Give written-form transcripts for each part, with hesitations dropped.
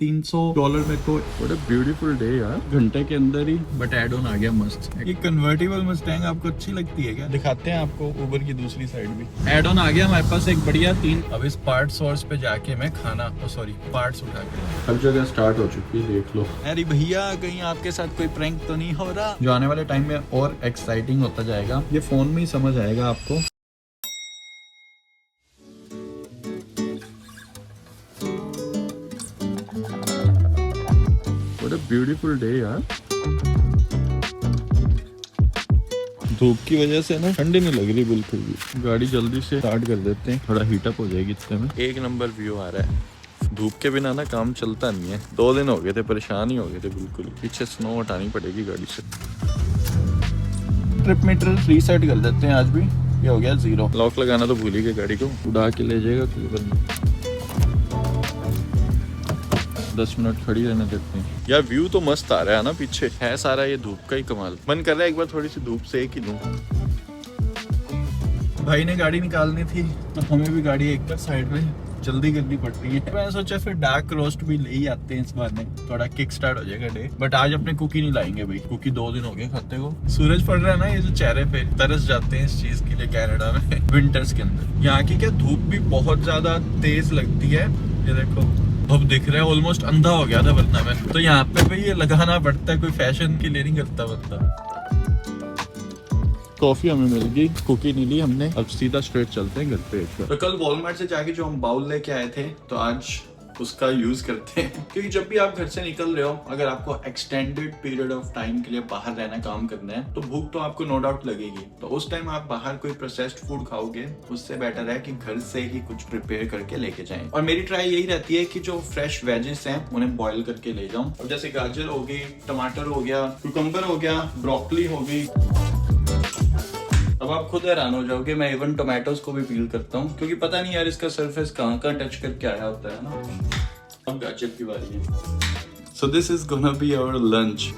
$300 मेरे को। What a beautiful day यार, घंटे के अंदर ही बट एड ऑन आ गया मस्त। ये कन्वर्टेबल मस्टैंग आपको अच्छी लगती है क्या? दिखाते हैं आपको ऊबर की दूसरी साइड भी। एड ऑन आ गया हमारे पास एक बढ़िया 3। अब इस पार्ट सोर्स पे जाके मैं खाना पार्ट्स उठा के हर जगह स्टार्ट हो चुकी है, देख लो। अरे भैया कहीं आपके साथ कोई प्रैंक तो नहीं हो रहा? जो आने वाले टाइम में और एक्साइटिंग होता जाएगा, ये फोन में ही समझ आएगा आपको। What a beautiful day यार। धूप की वजह से ना ठंडी नहीं लग रही बिल्कुल भी। गाड़ी जल्दी से स्टार्ट कर देते हैं, थोड़ा हीटअप हो जाएगी इतने में। एक नंबर व्यू आ रहा है। धूप के बिना ना काम चलता नहीं है। 2 दिन हो गए थे, परेशान ही हो गए थे बिल्कुल। पीछे स्नो हटानी पड़ेगी गाड़ी से। ट्रिप मीटर रीसेट कर देते हैं आज भी। ये हो गया 0। लॉक लगाना तो भूल ही गए, गाड़ी को उड़ा के ले जाएगा कोई बंदा। 10 मिनट खड़ी रहने देते हैं। यार व्यू तो मस्त आ रहा है ना, पीछे है सारा ये धूप का ही कमाल। मन कर रहा है एक बार थोड़ी सी धूप सेक ही लूं। भाई ने गाड़ी निकालनी थी तो हमें भी गाड़ी एक साइड में जल्दी करनी पड़ रही है। मैंने सोचा फिर डार्क रोस्ट भी ले ही आते हैं इस बार में, थोड़ा किक स्टार्ट हो जाएगा डे। बट आज अपने कुकी नहीं लाएंगे भाई, कुकी 2 दिन हो गए खाते को। सूरज पड़ रहा है ना, ये जो चेहरे पे तरस जाते हैं इस चीज के लिए कनाडा में विंटर्स के अंदर। यहाँ की क्या धूप भी बहुत ज्यादा तेज लगती है। ये देखो अब दिख रहा है, ऑलमोस्ट अंधा हो गया था वरना मैं तो। यहाँ पे भी ये लगाना पड़ता है, कोई फैशन के लिए नहीं करता बंदा। कॉफी हमें मिल गई, कुकी नहीं ली हमने। अब सीधा स्ट्रेट चलते हैं घर पे। तो कल वॉलमार्ट से जाके जो हम बाउल लेके आए थे, तो आज उसका यूज करते हैं। क्योंकि जब भी आप घर से निकल रहे हो, अगर आपको एक्सटेंडेड पीरियड ऑफ टाइम के लिए बाहर रहना, काम करना है, तो भूख तो आपको नो डाउट लगेगी। तो उस टाइम आप बाहर कोई प्रोसेस्ड फूड खाओगे, उससे बेटर है कि घर से ही कुछ प्रिपेयर करके लेके जाएं। और मेरी ट्राई यही रहती है कि जो फ्रेश वेजेस हैं उन्हें बॉईल करके ले जाऊं। अब जैसे गाजर हो गई, टमाटर हो गया, कुकम्बर हो गया, ब्रोकली हो गई। अब आप खुद हैरान हो जाओगे, मैं इवन टोमेटोज को भी पील करता हूँ, क्योंकि पता नहीं यार इसका सरफेस कहाँ टच करके आया होता है ना। अब गाजर की बारी है। So this is gonna be our lunch.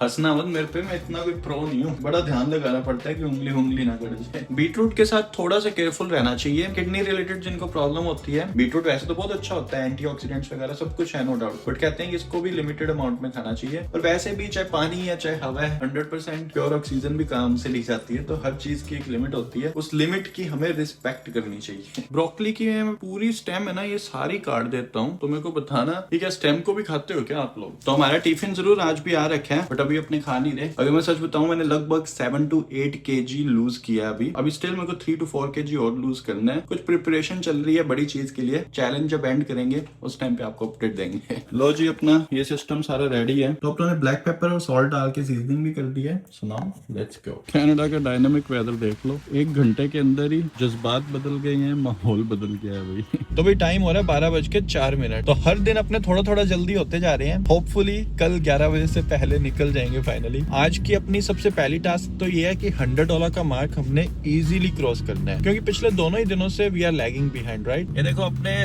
हंसना मत मेरे पे, मैं इतना कोई प्रो नहीं हूँ। बड़ा ध्यान लगाना पड़ता है कि उंगली ना कट जाए। बीटरूट के साथ थोड़ा सा केयरफुल रहना चाहिए। किडनी रिलेटेड जिनको प्रॉब्लम होती है, बीटरूट वैसे तो बहुत अच्छा होता है, एंटीऑक्सीडेंट्स वगैरह सब कुछ है नो डाउट, बट कहते हैं कि इसको भी लिमिटेड अमाउंट में खाना चाहिए। और वैसे भी चाहे पानी या चाहे हवा है, 100% प्योर ऑक्सीजन भी काम से ली जाती है। तो हर चीज की एक लिमिट होती है, उस लिमिट की हमें रिस्पेक्ट करनी चाहिए। ब्रोकली की मैं पूरी स्टेम है ना, ये सारी काट देता हूँ। तो मेरे को बताना ठीक है, स्टेम को भी खाते हो क्या आप लोग? तो हमारा टिफिन जरूर आज भी आ रखा है, बट अभी अपने खा नहीं रहे। अगर मैं सच बताऊं, मैंने लगभग 7 to 8 kg लूज किया अभी स्टिल मेरे को 3 to 4 kg और लूज करना है। कुछ प्रिपरेशन चल रही है बड़ी चीज के लिए। चैलेंज जब एंड करेंगे उस टाइम पे आपको अपडेट देंगे। लो जी, अपना ये सिस्टम सारा रेडी है। तो अपने ब्लैक पेपर और सॉल्ट डाल के सीजनिंग भी कर दी है। So now let's go. Canada का डायनामिक वेदर देख लो, 1 घंटे के अंदर ही जज्बात बदल गए हैं, माहौल बदल गया है भाई। तो भाई टाइम हो रहा है 12:04। तो हर दिन अपने थोड़ा थोड़ा जल्दी होते जा रहे हैं। होपफुली कल 11 बजे से पहले निकल जाएंगे फाइनली। आज की अपनी सबसे पहली टास्क तो ये है कि $100 का मार्क हमने इजीली क्रॉस करना है, क्योंकि पिछले दोनों ही दिनों से we are lagging behind, right. ये देखो अपने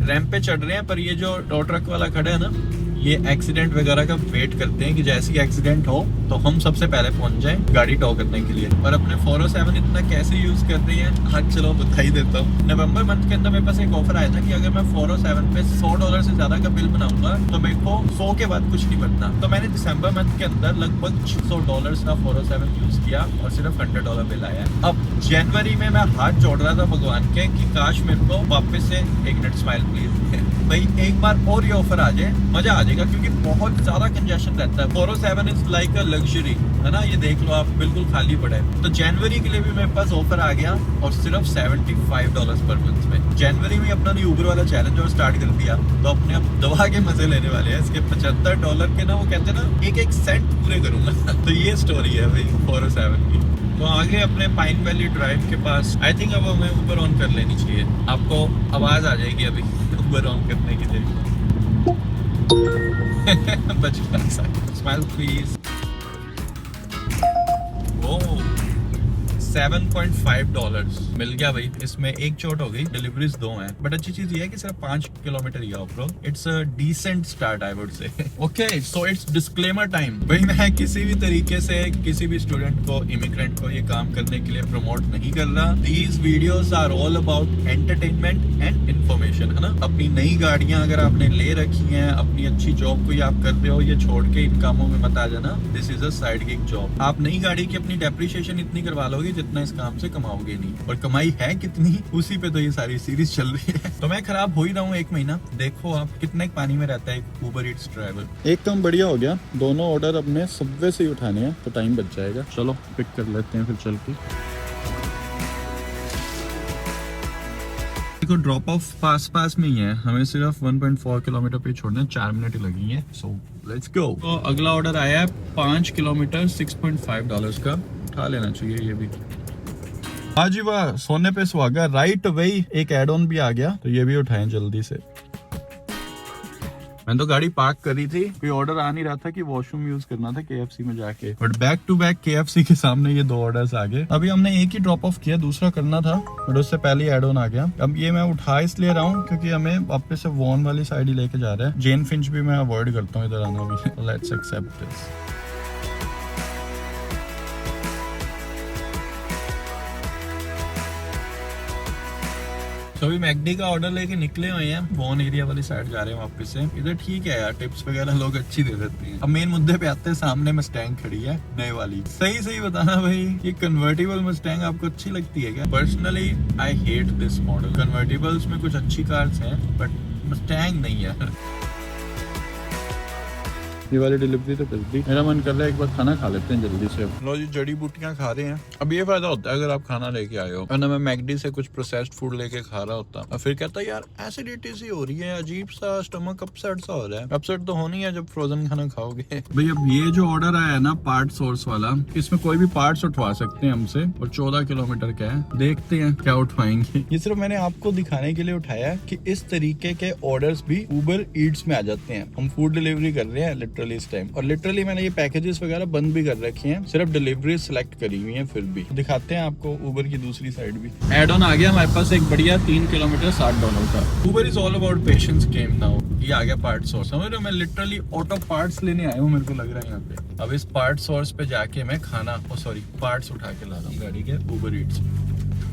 रैंप पे चढ़ रहे हैं, पर ये जो टो ट्रक वाला खड़ा है ना, ये एक्सीडेंट वगैरह का वेट करते हैं कि जैसे ही एक्सीडेंट हो तो हम सबसे पहले पहुंच जाएं गाड़ी टो करने के लिए। और अपने 407 इतना कैसे यूज कर रही है, आज चलो बता ही देता हूँ। नवंबर मंथ के अंदर मेरे पास एक ऑफर आया था कि अगर मैं 407 पे $100 से ज्यादा का बिल बनाऊंगा तो मेरे को 100 के बाद कुछ नहीं बनता। तो मैंने दिसंबर मंथ के अंदर लगभग $600 का 407 यूज किया और सिर्फ $100 बिल आया। अब जनवरी में मैं हाथ जोड़ रहा था भगवान के कि काश मेरे को वापस से 1 मिनट स्माइल प्लीज भाई एक बार और ये ऑफर आ जाए, मजा आ जाएगा, क्योंकि बहुत ज्यादा कंजेशन रहता है। 407 इज लाइक अ लग्जरी, है ना। ये देख लो आप, बिल्कुल खाली पड़ा है। तो जनवरी के लिए भी मेरे पास ऑफर आ गया और सिर्फ $75 पर मंथ में। जनवरी में अपना यूबर वाला चैलेंज और स्टार्ट कर दिया, तो अपने अब दवा के मजे लेने वाले हैं। इसके $75 के ना, वो कहते हैं ना, एक सेंट पूरे करूंगा। तो ये स्टोरी है भाई 407 की। तो आगे अपने पाइन वैली ड्राइव के पास आई थिंक अब हमें ऊबर ऑन कर लेनी चाहिए। आपको आवाज आ जाएगी अभी ऊबर ऑन करने की। बचपन सा स्माइल प्लीज। ओह $7.5 मिल गया भाई। इसमें एक चोट हो गई, डिलीवरीज 2 हैं, बट अच्छी चीज ये है कि सिर्फ 5 किलोमीटर ही off road. It's a decent start I would say. Okay, so it's disclaimer time. भाई मैं किसी भी तरीके से किसी भी स्टूडेंट को, इमिग्रेंट को ये काम करने के लिए प्रमोट नहीं कर रहा। These videos are all about entertainment and information, है ना। अपनी नई गाड़ियां अगर आपने ले रखी हैं, अपनी अच्छी जॉब को आप कर रहे हो, ये छोड़ के इन कामों में मत आ जाना। This is a side gig job. आप नई गाड़ी की अपनी डेप्रिसिएशन इतनी करवा लोगे जितना इस काम से कमाओगे नहीं, और कमाई है कितनी, उसी पे तो ये सारी सीरीज चल रही है। तो मैं खराब हो ही रहा हूँ 1 महीना। देखो आप कितने पानी में रहता है एक उबर ईट्स ड्राइवर। एक काम बढ़िया हो गया, दोनों ऑर्डर अपने सबवे से ही उठाने हैं तो टाइम बच जाएगा। चलो पिक कर लेते हैं फिर चल के। देखो ड्रॉप ऑफ पास में ही है, हमें सिर्फ 1.4 किलोमीटर पे छोड़ना है, 4 मिनट ही लगी है। So let's go. तो अगला ऑर्डर आया है 5 किलोमीटर $6.5 का, उठा लेना चाहिए ये भी। हाँ जी वाह, सोने पे सुहागा। राइट वही एक एड ऑन भी आ गया, तो ये भी उठाएं जल्दी से। मैंने तो गाड़ी पार्क करी थी, कोई ऑर्डर आ नहीं रहा था कि वॉशरूम यूज करना था KFC में जाके, but back to back KFC के सामने ये 2 ऑर्डर्स आ गए। अभी हमने एक ही ड्रॉप ऑफ किया, दूसरा करना था, बट उससे पहले एड ऑन आ गया। अब ये मैं उठा इसलिए रहा हूँ क्योंकि हमें वापस से वॉन वाली साइड ही लेके जा रहा है। जेन फिंच भी मैं अवॉइड करता हूँ इधर आना भी। Let's accept this. तो अभी मैकडी का ऑर्डर लेके निकले हुए हैं, वॉन एरिया वाली साइड जा रहे हैं वापस से। इधर ठीक है यार, टिप्स वगैरह लोग अच्छी दे देते हैं। अब मेन मुद्दे पे आते हैं, सामने मस्टैंग खड़ी है नए वाली। सही बताना भाई, ये कन्वर्टिबल मस्टैंग आपको अच्छी लगती है क्या? Personally I hate this model. Convertibles में कुछ अच्छी कार्स हैं बट मस्टैंग नहीं है। ये वाली डिलीवरी तो कर दी। मेरा मन कर रहा है एक बार खाना खा लेते हैं जल्दी से। लो जी, जड़ी बूटियां खा रहे हैं। अब ये फायदा होता है अगर आप खाना लेके आए हो, वरना मैं मैकडी से कुछ प्रोसेस्ड फूड लेके खा रहा होता और फिर कहता यार एसिडिटी सी हो रही है, अजीब सा स्टमक अपसेट सा हो रहा है। अपसेट तो होनी है जब फ्रोजन खाना खाओगे। भाई अब ये जो ऑर्डर आया है ना पार्ट सोर्स वाला, इसमें कोई भी पार्ट्स उठवा सकते हैं हमसे, और 14 किलोमीटर का है। देखते हैं क्या उठवाएंगे। ये सिर्फ मैंने आपको दिखाने के लिए उठाया है कि इस तरीके के ऑर्डर्स भी उबर ईट्स में आ जाते हैं। हम फूड डिलीवरी कर रहे हैं लिटरली इस टाइम, और लिटरली मैंने ये पैकेजेस वगैरह बंद भी कर रखे हैं, सिर्फ डिलीवरी सिलेक्ट करी हुई है। फिर भी दिखाते हैं आपको उबर की दूसरी साइड भी। एड ऑन आ गया हमारे पास एक बढ़िया 3 किलोमीटर $60 का। Uber is all about patience game now. ये आ गया पार्ट सोर्स, समझ रहे हो? मैं लिटरली ऑटो पार्ट्स लेने आया हूँ, मेरे को लग रहा है यहाँ पे। अब इस पार्ट सोर्स पे जाके मैं खाना पार्ट्स उठा के ला रहा हूँ गाड़ी के उबर ईट्स।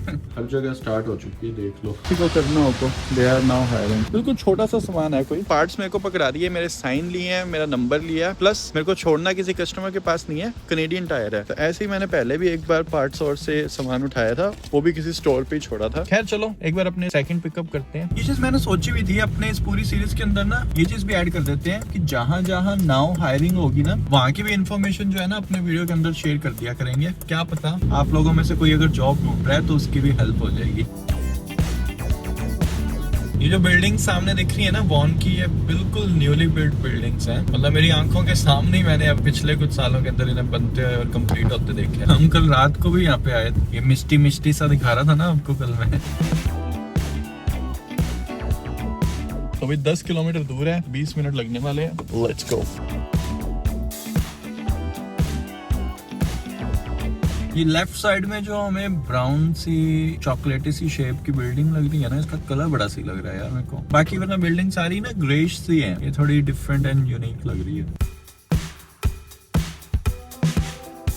हर जगह स्टार्ट हो चुकी है, देख लो। किसी को करना हो तो दे आर नाउ हायरिंग। बिल्कुल छोटा सा सामान है, कोई पार्ट्स मेरे को पकड़ा दिए, मेरे साइन लिए हैं, मेरा नंबर लिया, प्लस मेरे को छोड़ना किसी कस्टमर के पास नहीं है, कनेडियन टायर है। तो ऐसे ही मैंने पहले भी एक बार पार्ट सोर्स से सामान उठाया था, वो भी किसी स्टोर पे ही छोड़ा था। खैर चलो एक बार अपने सेकंड पिकअप करते हैं। ये चीज मैंने सोची हुई थी अपने इस पूरी सीरीज के अंदर ना, ये चीज भी ऐड कर देते हैं कि जहाँ जहाँ नाउ हायरिंग होगी ना, वहाँ की भी इन्फॉर्मेशन जो है ना अपने वीडियो के अंदर शेयर कर दिया करेंगे। क्या पता आप लोगों में से कोई अगर जॉब ढूंढ रहा है तो उसकी भी हेल्प हो जाएगी। ये जो बिल्डिंग सामने दिख रही है ना वॉन की, ये बिल्कुल न्यूली बिल्ड बिल्डिंग्स हैं। मतलब मेरी आंखों के सामने ही मैंने अब पिछले कुछ सालों के अंदर इन्हें बनते हुए और कंप्लीट होते देखे। हम कल रात को भी यहाँ पे आए थे। ये मिस्टी सा दिखा रहा था ना आपको कल मैं। तो अभी 10 किलोमीटर दूर है, 20 मिनट लगने वाले हैं। Let's go. ये लेफ्ट साइड में जो हमें ब्राउन सी चॉकलेटी सी शेप की बिल्डिंग लग रही है ना, इसका कलर बड़ा सी लग रहा है यार मेरे को। बाकी वरना बिल्डिंग सारी ना ग्रेश सी है, ये थोड़ी डिफरेंट एंड यूनिक लग रही है।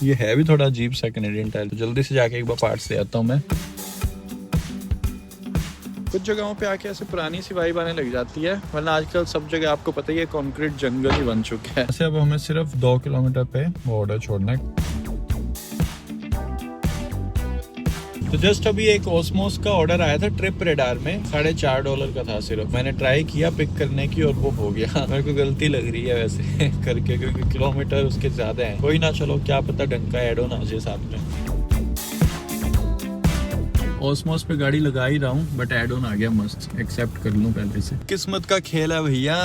ये है भी थोड़ा अजीब सा कनेडियन टाइल। तो जल्दी से जाके एक बार पार्ट्स ले आता हूँ मैं। कुछ जगहों पे आके ऐसे पुरानी सी वाइब आने लग जाती है, वरना आजकल सब जगह आपको पता ही है कंक्रीट जंगल ही बन चुका है। ऐसे अब हमें सिर्फ 2 किलोमीटर पे वो ऑर्डर छोड़ना है। तो जस्ट अभी एक ओस्मोस का ऑर्डर आया था ट्रिप रेडार में, $4.5 का था सिर्फ। मैंने ट्राई किया पिक करने की और वो हो गया। मेरे को गलती लग रही है वैसे करके, क्योंकि किलोमीटर उसके ज्यादा हैं। कोई ना, चलो क्या पता ढंग का एड ऑन आ जाए साथ में। ओस्मोस पे गाड़ी लगा ही रहा हूँ, बट एड ऑन आ गया, मस्त एक्सेप्ट कर लूँ पहले से। किस्मत का खेल है भैया।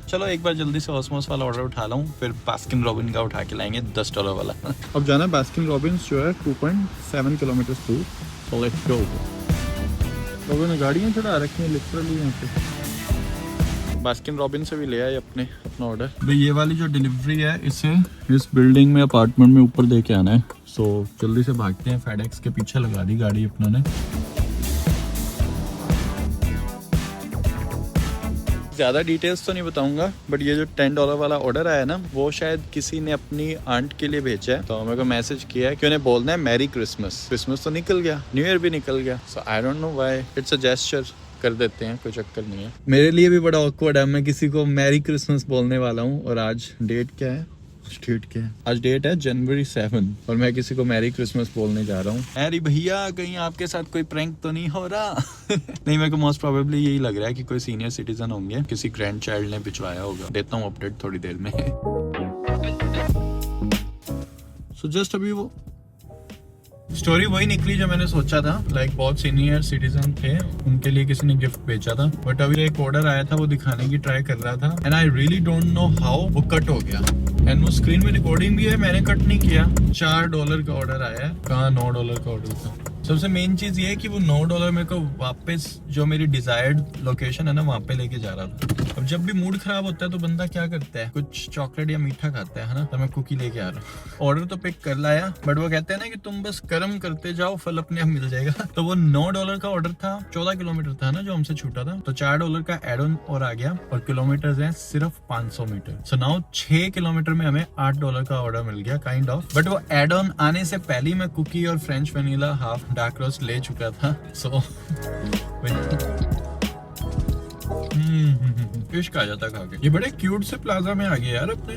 चलो एक बार जल्दी से ओस्मोस वाला ऑर्डर उठा लाऊं, फिर बास्किन रॉबिन का उठा के लाएंगे $10 वाला। अब जाना बास्किन रॉबिन्स जो है 2.7 किलोमीटर दूर। So let's go. लोगों ने गाड़ियाँ चढ़ा रखी हैं लिटरली यहाँ पे। बास्किन रॉबिन से भी ले आए अपना ऑर्डर। भाई ये वाली जो डिलीवरी है इसे इस बिल्डिंग में अपार्टमेंट में ऊपर दे के आना है। सो जल्दी से भागते हैं, फेडेक्स के पीछे लगा दी गाड़ी अपना ने। ज़्यादा डिटेल्स तो नहीं बताऊंगा, बट ये जो $10 वाला ऑर्डर आया ना, वो शायद किसी ने अपनी आंट के लिए भेजा है। तो मेरे को मैसेज किया है कि उन्हें बोलना है मैरी क्रिसमस। क्रिसमस तो निकल गया, न्यू ईयर भी निकल गया। So I don't know why, it's a gesture, कर देते हैं, कोई चक्कर नहीं है। मेरे लिए भी बड़ा ऑकवर्ड है, मैं किसी को मैरी क्रिसमस बोलने वाला हूँ और आज डेट क्या है? आज डेट है January 7 और मैं किसी को मैरी क्रिसमस बोलने जा रहा हूँ। अरे भैया कहीं आपके साथ कोई प्रैंक तो नहीं हो रहा? नहीं, मेरे को मोस्ट प्रोबेबली यही लग रहा है कि कोई सीनियर सिटीजन होंगे, किसी ग्रैंड चाइल्ड ने भिजवाया होगा। देता हूँ अपडेट थोड़ी देर में। सो जस्ट अभी वो स्टोरी वही निकली जो मैंने सोचा था। लाइक बहुत सीनियर सिटीजन थे, उनके लिए किसी ने गिफ्ट भेजा था, बट अभी एक ऑर्डर आया था, वो दिखाने की ट्राई कर रहा था and I really don't know how वो कट हो गया। एंड वो स्क्रीन में रिकॉर्डिंग भी है, मैंने कट नहीं किया। $4 का ऑर्डर आया है, कहाँ $9 का ऑर्डर था। सबसे मेन चीज ये है कि वो $9 मेरे को वापस जो मेरी डिजायर्ड लोकेशन है ना, वहाँ पे लेके जा रहा था। अब जब भी मूड खराब होता है तो बंदा क्या करता है, कुछ चॉकलेट या मीठा खाता है ना। तो मैं कुकी लेके आ रहा हूँ। ऑर्डर तो पिक कर लाया, बट वो कहते हैं ना कि तुम बस कर्म करते जाओ, फल अपने आप मिल जाएगा। तो वो $9 का ऑर्डर था, 14 किलोमीटर था ना जो हमसे छूटा था, तो $4 का एड ऑन और आ गया और किलोमीटर है सिर्फ 500 मीटर। सो नाउ 6 किलोमीटर में हमें $8 का ऑर्डर मिल गया काइंड ऑफ। बट वो एड ऑन आने से पहले मैं कुकी और French vanilla half dark roast ले चुका था। सो इश्क आ जाता खा के। ये बड़े क्यूट से प्लाजा में आ गए यार अपने।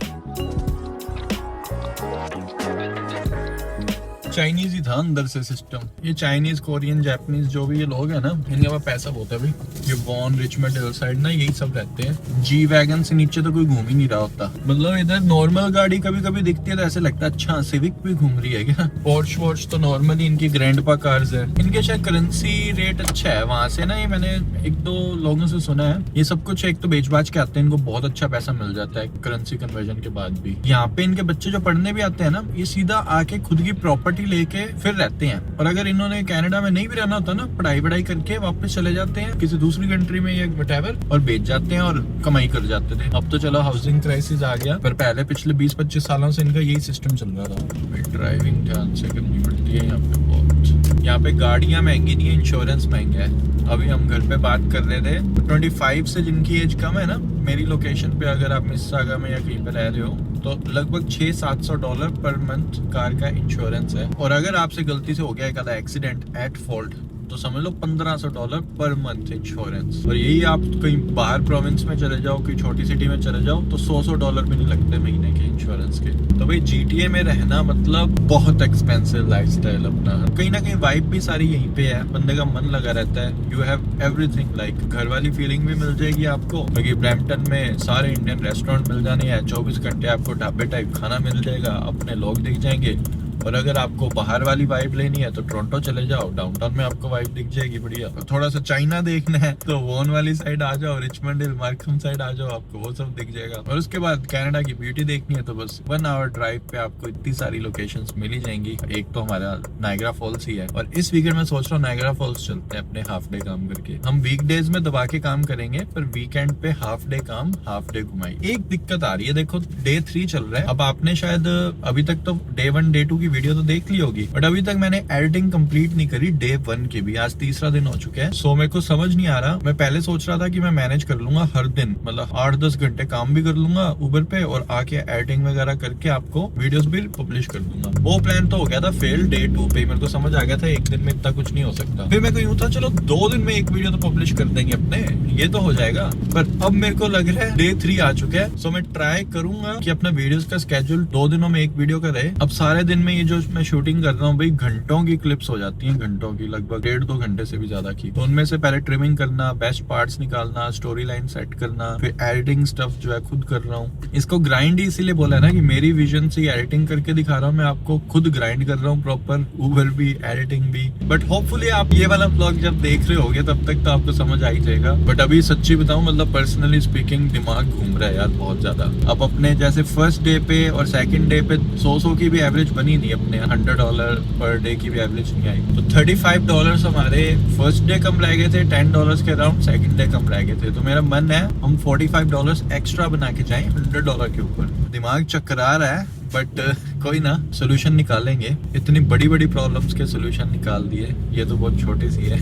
चाइनीज ही था अंदर से सिस्टम। ये चाइनीज, कोरियन, जापानीज जो भी ये लोग हैं ना, इनके पास पैसा बहुत है भाई। ये वॉन, रिचमंड हिल साइड ना, यही सब रहते हैं। जी वैगन से नीचे तो कोई घूम ही नहीं रहा होता। मतलब इधर नॉर्मल गाड़ी कभी कभी दिखती है तो ऐसे लगता है अच्छा सिविक भी घूम रही है क्या। पोर्श वॉर्श तो नॉर्मली इनकी ग्रैंडपा कार्स है। इनके शायद करेंसी रेट अच्छा है वहां से ना, ये मैंने 1-2 लोगों से सुना है। ये सब कुछ एक तो बेच बाच के आते हैं, इनको बहुत अच्छा पैसा मिल जाता है करेंसी कन्वर्जन के बाद भी। यहाँ पे इनके बच्चे जो पढ़ने भी आते हैं ना, ये सीधा आके खुद की प्रॉपर्टी लेके फिर रहते हैं। और अगर इन्होंने कनाडा में नहीं भी रहना होता ना, पढ़ाई करके वापस चले जाते हैं किसी दूसरी कंट्री में या व्हाटएवर, और बेच जाते हैं और कमाई कर जाते थे। अब तो चलो हाउसिंग क्राइसिस आ गया, पर पहले पिछले 20-25 सालों से इनका यही सिस्टम चल रहा था। ड्राइविंग ध्यान से करनी पड़ती है यहाँ पे बहुत। यहाँ पे गाड़ियां महंगी नहीं है, इंश्योरेंस महंगा है। अभी हम घर पे बात कर रहे थे, 25 से जिनकी एज कम है ना, मेरी लोकेशन पे अगर आप मिसिसागा में या कहीं पे रह रहे हो, तो लगभग $600-700 पर मंथ कार का इंश्योरेंस है। और अगर आपसे गलती से हो गया एक आधा एक्सीडेंट एट फॉल्ट, तो समझ लो $1500 पर मंथ इंश्योरेंस। और यही आप कहीं बाहर प्रोविंस में चले जाओ, कोई छोटी सिटी में चले जाओ, तो $100 भी नहीं लगते महीने के इंश्योरेंस के। तो भाई GTA में रहना मतलब बहुत एक्सपेंसिव लाइफस्टाइल अपना। कहीं ना कहीं वाइब भी सारी यहीं पे है, बंदे का मन लगा रहता है। यू हैव एवरीथिंग, लाइक घर वाली फीलिंग भी मिल जाएगी आपको, क्योंकि ब्रैम्पटन में सारे इंडियन रेस्टोरेंट मिल जाने हैं, 24 घंटे आपको ढाबे टाइप खाना मिल जाएगा, अपने लोग दिख जाएंगे। और अगर आपको बाहर वाली वाइब लेनी है तो टोरंटो चले जाओ, डाउनटाउन में आपको वाइब दिख जाएगी बढ़िया। और थोड़ा सा चाइना देखना है तो वॉन वाली साइड आ जाओ, रिचमंड हिल, मार्कम साइड आ जाओ, आपको वो सब दिख जाएगा। और उसके बाद कनाडा की ब्यूटी देखनी है तो बस 1 आवर ड्राइव पे आपको इतनी सारी लोकेशंस मिल ही जाएंगी। एक तो हमारा नायग्रा फॉल्स ही है, और इस वीकेंड में सोच रहा हूँ नायग्रा फॉल्स चलते हैं अपने हाफ डे काम करके। हम वीकडेज में दबा के काम करेंगे, पर वीकेंड पे हाफ डे काम, हाफ डे घुमाई। एक दिक्कत आ रही है, देखो डे 3 चल रहा है। अब आपने शायद अभी तक तो डे 1 डे 2 की वीडियो तो देख ली होगी, बट अभी तक मैंने एडिटिंग कंप्लीट नहीं करी डे 1 की भी। आज 3रा दिन हो चुका है। सो मेरे को समझ नहीं आ रहा। मैं पहले सोच रहा था कि मैं मैनेज कर लूंगा हर दिन, मतलब 8-10 घंटे काम भी कर लूंगा उबर पे, और आके एडिटिंग वगैरह करके आपको वीडियोस भी पब्लिश कर दूंगा। वो प्लान तो हो गया था फेल डे 2 पे। मेरे को समझ आ गया था एक दिन में इतना कुछ नहीं हो सकता। फिर मेरे को यूं था चलो 2 दिन में एक वीडियो तो पब्लिश कर देंगे अपने, ये तो हो जाएगा। पर अब मेरे को लग रहा है डे 3 आ चुका है। सो मैं ट्राई करूंगा कि अपना वीडियोस का स्केड्यूल 2 दिनों में एक वीडियो का रहे। अब सारे दिन में ये जो मैं शूटिंग कर रहा हूँ भाई, घंटों की क्लिप्स हो जाती हैं, घंटों की, लगभग 1.5-2 घंटे से भी ज्यादा की। तो उनमें से पहले ट्रिमिंग करना, बेस्ट पार्ट्स निकालना, स्टोरी लाइन सेट करना, फिर एडिटिंग स्टफ जो है खुद कर रहा हूँ। इसको ग्राइंड ही इसीलिए बोला है ना कि मेरी विजन से एडिटिंग करके दिखा रहा हूँ मैं आपको, खुद ग्राइंड कर रहा हूँ प्रॉपर, उबर भी, एडिटिंग भी। बट होपफुली आप ये वाला ब्लॉग जब देख रहे होगे तब तक तो आपको समझ आ ही जाएगा। बट अभी सच्ची बताऊं, मतलब पर्सनली स्पीकिंग दिमाग घूम रहा है यार बहुत ज्यादा। अब अपने जैसे फर्स्ट डे पे और सेकंड डे पे 100 की भी एवरेज बनी नहीं आई अपने, $100 पर डे की भी एवरेज नहीं आई। तो $35 हमारे फर्स्ट डे कम रह गए थे, $10 के अराउंड सेकंड डे कम रह गए थे। तो मेरा मन है हम $45 एक्स्ट्रा बना के जाएं $100 के ऊपर। दिमाग चकरा रहा है बट कोई ना, सोल्यूशन निकालेंगे। इतनी बड़ी बड़ी प्रॉब्लम्स के सोल्यूशन निकाल दिए, ये तो बहुत छोटी सी है।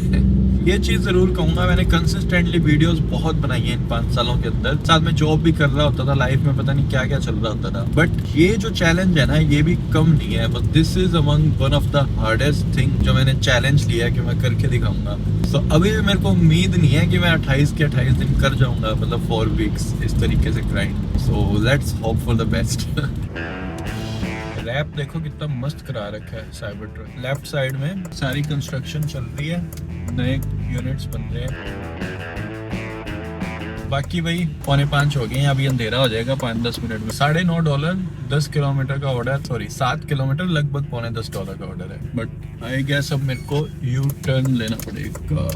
ये चीज जरूर कहूंगा, मैंने कंसिस्टेंटली वीडियोस बहुत बनाई हैं इन 5 सालों के अंदर। साथ में जॉब भी कर रहा होता था, लाइफ में पता नहीं क्या क्या चल रहा होता था, बट ये जो चैलेंज है ना, ये भी कम नहीं है। But this is among one of the hardest thing जो मैंने चैलेंज लिया है कि मैं करके दिखाऊंगा। तो अभी भी मेरे को उम्मीद नहीं है कि मैं 28 के 28 दिन कर जाऊंगा, मतलब 4 वीक्स इस तरीके से grind. So let's hope for the best. Wrap देखो कितना मस्त करा रखा है साइबर ट्रक। लेफ्ट साइड में सारी कंस्ट्रक्शन चल रही है, नए यूनिट्स बन रहे हैं। बाकी भाई 4:45 हो गए हैं, अभी अंधेरा हो जाएगा 5-10 मिनट में। $9.5 10 किलोमीटर का ऑर्डर, सॉरी 7 किलोमीटर, लगभग $10.25 का ऑर्डर है। बट आई गेस अब मेरे को यू टर्न लेना पड़ेगा।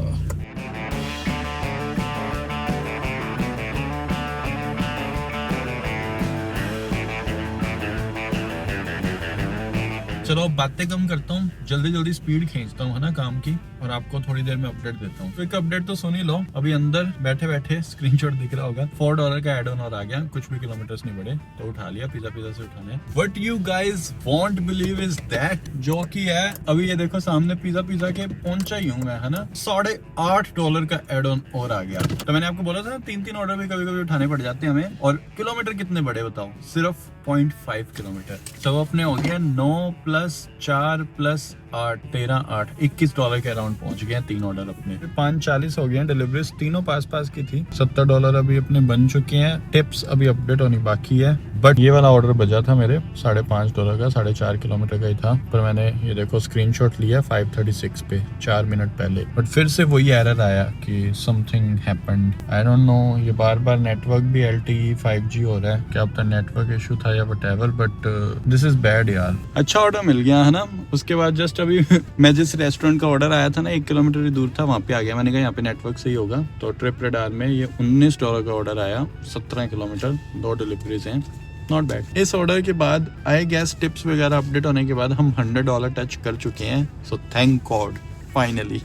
चलो अब बातें कम करता हूँ, जल्दी जल्दी स्पीड खींचता हूँ है ना काम की, और आपको थोड़ी देर में अपडेट देता हूँ। तो एक अपडेट तो सुन ही लो। अभी अंदर बैठे बैठे स्क्रीनशॉट दिख रहा होगा, $4 का एड ऑन और आ गया। कुछ भी किलोमीटर्स नहीं बढ़े तो उठा लिया, पिज्जा से उठाने। But you guys won't believe is that, जो कि है अभी ये देखो सामने पिज्जा के पहुंचा ही हूँ मैं, है ना। $8.5 का एड ऑन और आ गया। तो मैंने आपको बोला था 3-3 ऑर्डर भी कभी कभी उठाने पड़ जाते हैं हमें। और किलोमीटर कितने बड़े बताओ, सिर्फ 0.5 किलोमीटर। तो अपने हो गया 9 + 4 + 8 13 8 $21 के अराउंड पहुंच गए हैं 3 ऑर्डर अपने। 5:40 हो गए हैं, डिलीवरीज तीनों पास की थी। $70 अभी अपने बन चुके हैं। टिप्स अभी अपडेट होनी बाकी है। बट ये वाला ऑर्डर बजा था मेरे $5.5 का, 4.5 किलोमीटर का ही था। पर मैंने ये देखो स्क्रीनशॉट लिया 5:36 पे, 4 मिनट पहले। बट फिर से वही एरर आया कि something happened, I don't no. ये बार नेटवर्क भी LTE 5G हो रहा है, क्या पता नेटवर्क इशू था या whatever, but this is bad यार। अच्छा ऑर्डर मिल गया है ना। उसके बाद जस्ट अभी मैं जिस रेस्टोरेंट का ऑर्डर आया था ना, 1 किलोमीटर ही दूर था, वहाँ पे आ गया। मैंने कहा यहाँ पे नेटवर्क सही होगा। तो ट्रिप रेडार में ये $19 का ऑर्डर आया, 17 किलोमीटर, 2 डिलीवरीज हैं, नॉट बैड। इस ऑर्डर के बाद आई गैस टिप्स वगैरह अपडेट होने के बाद हम $100 टच कर चुके हैं। So thank God finally.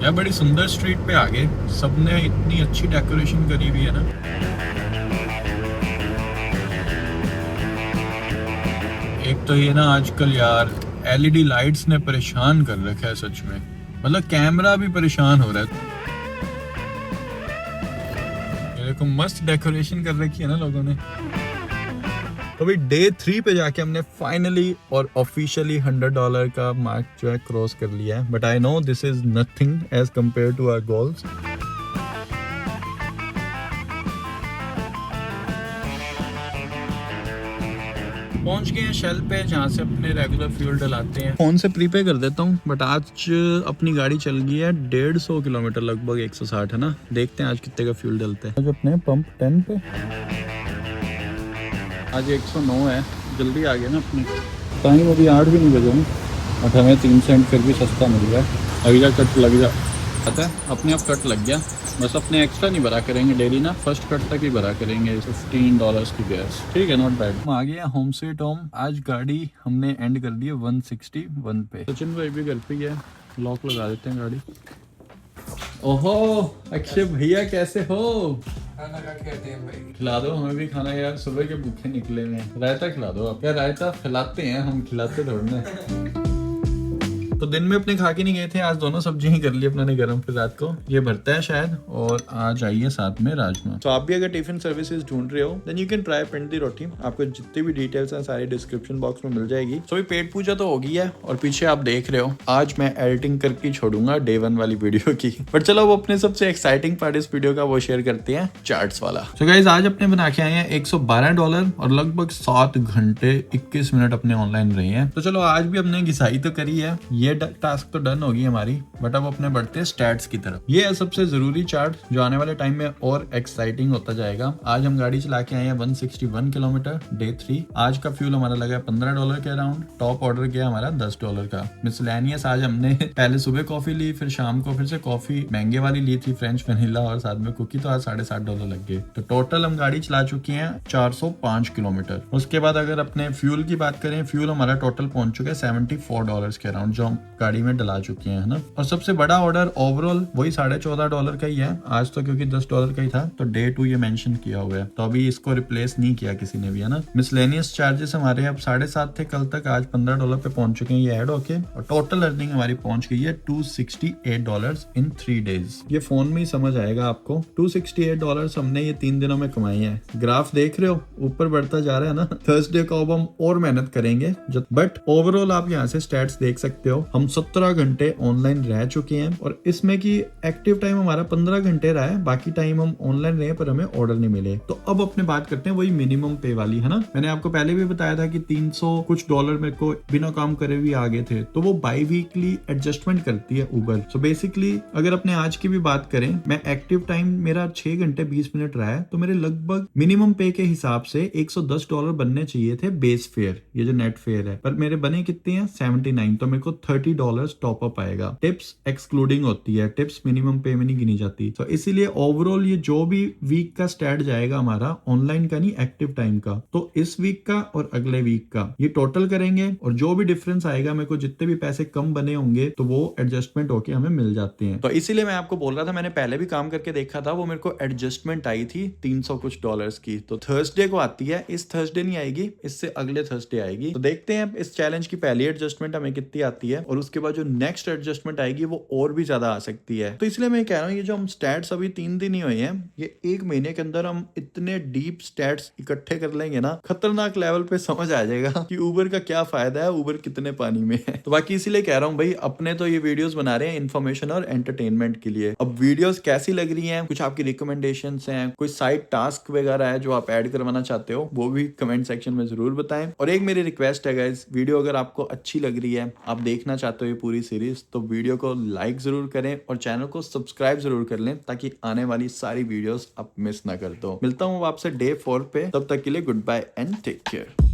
यार बड़ी सुंदर स्ट्रीट पे आ गए, सबने इतनी अच्छी डेकोरेशन करी हुई है ना। एक तो ये ना आजकल यार LED लाइट्स ने परेशान कर रखा है सच में, मतलब कैमरा भी परेशान हो रहा है। ये देखो मस्त डेकोरेशन कर रखी है ना लोगों ने। तो अभी डे 3 पे जाके हमने फाइनली और ऑफिशियली $100 का मार्क जो है क्रॉस कर लिया है। But I know this is nothing as compare to our goals. पहुंच गए हैं शेल पे, जहाँ से अपने रेगुलर फ्यूल डलाते हैं। फोन से प्रीपे कर देता हूँ। बट आज अपनी गाड़ी चल गई है 150 किलोमीटर, लगभग 160 है ना। देखते हैं आज कितने का फ्यूल डलते हैं। आज अपने पंप 10 पे आज 109 है। जल्दी आ गया ना अपने, टाइम अभी 8 भी नहीं बजे, बट हमें 3 सेंट फिर भी सस्ता मिल गया। अभी का कट लग जा आता है, अपने आप कट लग गया। बस अपने एक्स्ट्रा नहीं भरा करेंगे डेली ना, फर्स्ट कट तक ही भरा करेंगे। $15 की गैस, ठीक है, नॉट बैड। हम आ गए होम स्वीट होम। आज गाड़ी हमने एंड कर दी है 161 पे। सचिन भाई भी घर पे ही है, लॉक लगा देते हैं गाड़ी। ओहो अक्षय भैया कैसे हो? खाना खा के आते हैं भाई। खिला दो हमें भी खाना यार, सुबह के भूखे निकले हुए हैं। रायता खिला दो आप। यार रायता खिलाते हैं हम, खिलाते थोड़ी ना। तो दिन में अपने खा के नहीं गए थे, आज दोनों सब्जी ही कर ली अपने ने गरम फिर रात को। ये भरता है शायद, और आज आइए साथ में राजमा। तो आप भी अगर टिफिन सर्विसेज ढूंढ रहे हो देन यू कैन ट्राई पिंड दी रोटी। आपको जितनी भी डिटेल्स हैं सारी डिस्क्रिप्शन बॉक्स में मिल जाएगी। तो भी पेट पूजा तो हो गई है, और पीछे आप देख रहे हो आज मैं एडिटिंग करके छोड़ूंगा डे 1 वाली वीडियो की। बट चलो वो अपने सबसे एक्साइटिंग पार्ट इस वीडियो का वो शेयर करते हैं, चार्ट्स वाला। तो गाइस आज अपने बना के आए हैं $112 और लगभग 7 घंटे 21 मिनट अपने ऑनलाइन रहे हैं। तो चलो आज भी अपने घिसाई तो करी है। ये ये टास्क तो डन होगी हमारी, बट अब अपने बढ़ते हैं स्टैट्स की तरफ। ये है सबसे जरूरी चार्ट जो आने वाले टाइम में और एक्साइटिंग होता जाएगा। आज हम गाड़ी चला के आए हैं 161 किलोमीटर, डे 3। आज का फ्यूल हमारा लगा है $15 के अराउंड। टॉप ऑर्डर किया हमारा $10 का। मिसलेनियस आज हमने पहले सुबह कॉफी ली, फिर शाम को फिर से कॉफी महंगे वाली ली थी, फ्रेंच वनीला और साथ में कुकी, तो आज $60.5 लग गए। तो टोटल हम गाड़ी चला चुकी हैं 405 किलोमीटर। उसके बाद अगर अपने फ्यूल की बात करें, फ्यूल हमारा टोटल पहुंच चुका है $74 के अराउंड जो हम गाड़ी में डला चुके हैं, है ना। और सबसे बड़ा ऑर्डर ओवरऑल वही $14.5 का ही है आज तो, क्योंकि $10 का ही था, तो डे 2 ये मेंशन किया हुआ है, तो अभी इसको रिप्लेस नहीं किया किसी ने भी, है ना। मिसलेनियस चार्जेस हमारे अब 7.5 थे कल तक, आज $15 पे पहुंच चुके हैं ये ऐड होके, और टोटल अर्निंग हमारी पहुंच गई है $268 इन 3 डेज। ये फोन में ही समझ आएगा आपको। $268 हमने ये 3 दिनों में कमाए हैं। ग्राफ देख रहे हो, ऊपर बढ़ता जा रहा है ना। थर्सडे को अब हम और मेहनत करेंगे, बट ओवरऑल आप यहाँ से स्टैट्स देख सकते हो। हम 17 घंटे ऑनलाइन रह चुके हैं, और इसमें की एक्टिव टाइम हमारा 15 घंटे रहा है, बाकी टाइम हम ऑनलाइन रहे पर हमें ऑर्डर नहीं मिले। तो अब अपने बात करते हैं वही मिनिमम पे वाली, है ना। मैंने आपको पहले भी बताया था कि 300 कुछ डॉलर मेरे को बिना काम करे भी आ गए थे, तो वो बाई वीकली एडजस्टमेंट करती है उबर। सो बेसिकली अगर अपने आज की भी बात करें, मैं एक्टिव टाइम मेरा 6 घंटे 20 मिनट रहा है, तो मेरे लगभग मिनिमम पे के हिसाब से $110 बनने चाहिए थे बेस फेयर, ये जो नेट फेयर है, पर मेरे बने कितने हैं 79, तो मेरे को $30 टॉप अप आएगा। टिप्स एक्सक्लूडिंग होती है, टिप्स मिनिमम पे में नहीं गिनी जाती। तो इसीलिए ओवरऑल ये जो भी वीक का स्टैट जाएगा हमारा, ऑनलाइन का नहीं एक्टिव टाइम का, तो इस वीक का और अगले वीक का ये टोटल करेंगे, और जो भी डिफरेंस आएगा, मेरे को जितने भी पैसे कम बने होंगे तो वो एडजस्टमेंट होके हमें मिल जाते हैं। तो इसीलिए मैं आपको बोल रहा था, मैंने पहले भी काम करके देखा था, वो मेरे को एडजस्टमेंट आई थी 300 कुछ डॉलर्स की। तो थर्सडे को आती है, इस थर्सडे नहीं आएगी, इससे अगले थर्सडे आएगी। तो देखते हैं इस चैलेंज की पहली एडजस्टमेंट हमें कितनी आती है, और उसके बाद जो नेक्स्ट एडजस्टमेंट आएगी वो और भी ज्यादा आ सकती है। तो इसलिए मैं कह रहा हूँ, ये जो हम स्टैट्स अभी 3 दिन ही हुए हैं, ये 1 महीने के अंदर हम इतने डीप स्टैट्स इकट्ठे कर लेंगे ना, खतरनाक लेवल पे समझ आ जाएगा कि उबर का क्या फायदा है, उबर कितने पानी में है। तो बाकी इसीलिए कह रहा हूँ भाई, अपने तो ये वीडियोस बना रहे हैं इन्फॉर्मेशन और एंटरटेनमेंट के लिए। अब वीडियोस कैसी लग रही हैं, कुछ आपकी रिकमेंडेशंस हैं, कोई साइड टास्क वगैरह है जो आप ऐड करवाना चाहते हो, वो भी कमेंट सेक्शन में जरूर बताएं। और एक मेरी रिक्वेस्ट है गाइस, वीडियो अगर आपको अच्छी लग रही है, आप देखना चाहते हो ये पूरी सीरीज, तो वीडियो को लाइक जरूर करें और चैनल को सब्सक्राइब जरूर कर लें, ताकि आने वाली सारी वीडियोस आप मिस ना कर दो। मिलता हूँ आपसे डे 4 पे, तब तक के लिए goodbye and take care.